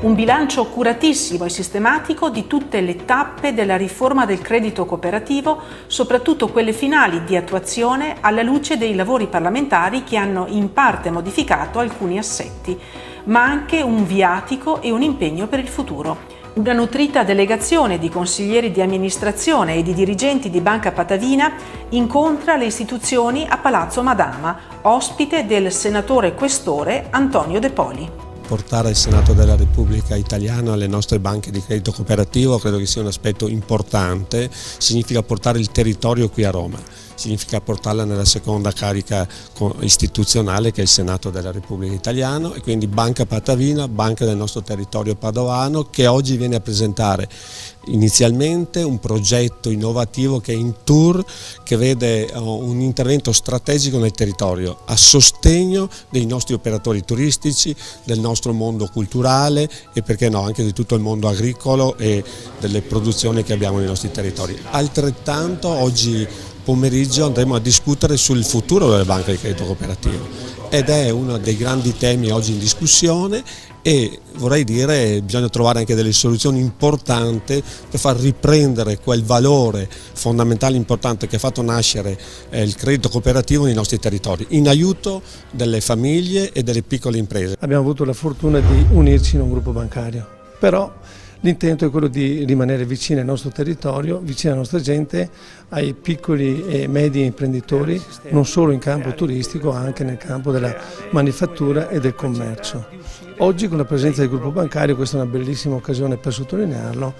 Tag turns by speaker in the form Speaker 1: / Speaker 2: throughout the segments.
Speaker 1: Un bilancio curatissimo e sistematico di tutte le tappe della riforma del credito cooperativo, soprattutto quelle finali di attuazione alla luce dei lavori parlamentari che hanno in parte modificato alcuni assetti, ma anche un viatico e un impegno per il futuro. Una nutrita delegazione di consiglieri di amministrazione e di dirigenti di Banca Patavina incontra le istituzioni a Palazzo Madama, ospite del senatore questore Antonio De Poli.
Speaker 2: Portare il Senato della Repubblica Italiana alle nostre banche di credito cooperativo credo che sia un aspetto importante, significa portare il territorio qui a Roma, significa portarla nella seconda carica istituzionale che è il Senato della Repubblica Italiana, e quindi Banca Patavina, banca del nostro territorio padovano, che oggi viene a presentare inizialmente un progetto innovativo che è in tour, che vede un intervento strategico nel territorio a sostegno dei nostri operatori turistici, del nostro mondo culturale e perché no anche di tutto il mondo agricolo e delle produzioni che abbiamo nei nostri territori. Altrettanto oggi pomeriggio andremo a discutere sul futuro delle banche di credito cooperativo ed è uno dei grandi temi oggi in discussione, e vorrei dire bisogna trovare anche delle soluzioni importanti per far riprendere quel valore fondamentale importante che ha fatto nascere il credito cooperativo nei nostri territori, in aiuto delle famiglie e delle piccole imprese.
Speaker 3: Abbiamo avuto la fortuna di unirci in un gruppo bancario, però l'intento è quello di rimanere vicino al nostro territorio, vicino alla nostra gente, ai piccoli e medi imprenditori, non solo in campo turistico, anche nel campo della manifattura e del commercio. Oggi con la presenza del gruppo bancario, questa è una bellissima occasione per sottolinearlo,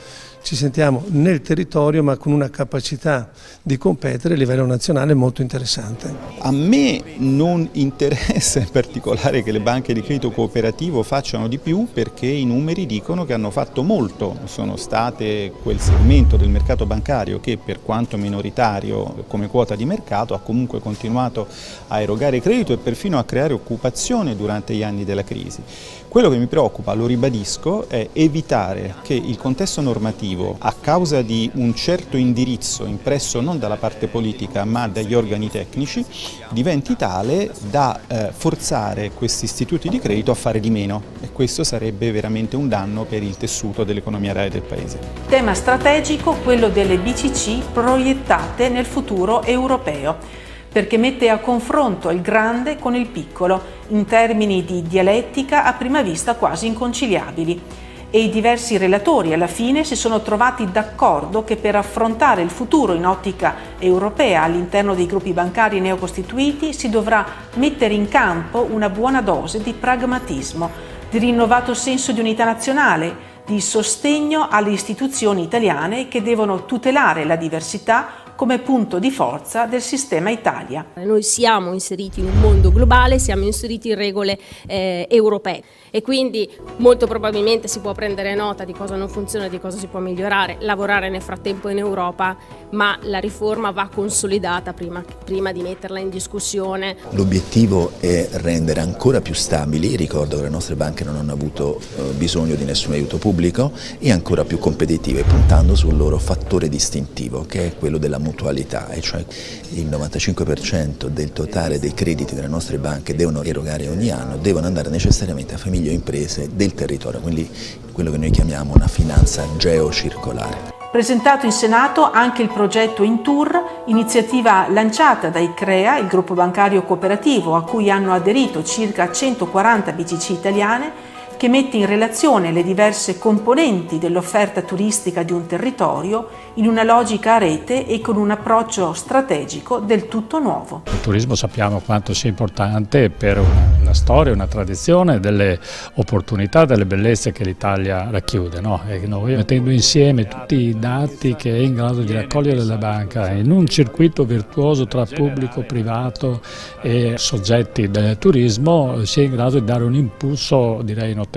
Speaker 3: ci sentiamo nel territorio ma con una capacità di competere a livello nazionale molto interessante.
Speaker 4: A me non interessa in particolare che le banche di credito cooperativo facciano di più, perché i numeri dicono che hanno fatto molto, sono state quel segmento del mercato bancario che, per quanto minoritario come quota di mercato, ha comunque continuato a erogare credito e perfino a creare occupazione durante gli anni della crisi. Quello che mi preoccupa, lo ribadisco, è evitare che il contesto normativo, a causa di un certo indirizzo impresso non dalla parte politica ma dagli organi tecnici, diventi tale da forzare questi istituti di credito a fare di meno, e questo sarebbe veramente un danno per il tessuto dell'economia reale del Paese.
Speaker 1: Tema strategico quello delle BCC proiettate nel futuro europeo, perché mette a confronto il grande con il piccolo, in termini di dialettica a prima vista quasi inconciliabili. E i diversi relatori alla fine si sono trovati d'accordo che per affrontare il futuro in ottica europea all'interno dei gruppi bancari neocostituiti si dovrà mettere in campo una buona dose di pragmatismo, di rinnovato senso di unità nazionale, di sostegno alle istituzioni italiane che devono tutelare la diversità come punto di forza del sistema Italia.
Speaker 5: Noi siamo inseriti in un mondo globale, siamo inseriti in regole europee e quindi molto probabilmente si può prendere nota di cosa non funziona, di cosa si può migliorare, lavorare nel frattempo in Europa, ma la riforma va consolidata prima di metterla in discussione.
Speaker 6: L'obiettivo è rendere ancora più stabili, ricordo che le nostre banche non hanno avuto bisogno di nessun aiuto pubblico, e ancora più competitive, puntando sul loro fattore distintivo, che è quello della mutualità, e cioè il 95% del totale dei crediti delle nostre banche devono erogare ogni anno, devono andare necessariamente a famiglie e imprese del territorio, quindi quello che noi chiamiamo una finanza geocircolare.
Speaker 1: Presentato in Senato anche il progetto Intour, iniziativa lanciata da ICCREA, il gruppo bancario cooperativo a cui hanno aderito circa 140 BCC italiane, che mette in relazione le diverse componenti dell'offerta turistica di un territorio in una logica a rete e con un approccio strategico del tutto nuovo.
Speaker 7: Il turismo sappiamo quanto sia importante per una storia, una tradizione, delle opportunità, delle bellezze che l'Italia racchiude, no? E noi, mettendo insieme tutti i dati che è in grado di raccogliere la banca in un circuito virtuoso tra pubblico, privato e soggetti del turismo, si è in grado di dare un impulso, direi, notevole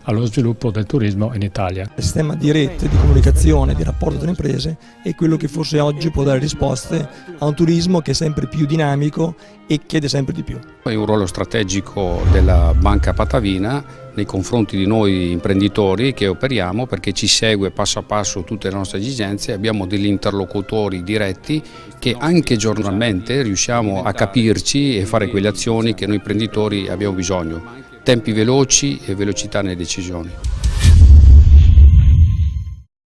Speaker 7: allo sviluppo del turismo in Italia.
Speaker 8: Il sistema di rete, di comunicazione, di rapporto tra le imprese è quello che forse oggi può dare risposte a un turismo che è sempre più dinamico e chiede sempre di più.
Speaker 9: È un ruolo strategico della Banca Patavina nei confronti di noi imprenditori che operiamo, perché ci segue passo a passo tutte le nostre esigenze, abbiamo degli interlocutori diretti che anche giornalmente riusciamo a capirci e fare quelle azioni che noi imprenditori abbiamo bisogno. Tempi veloci e velocità nelle decisioni.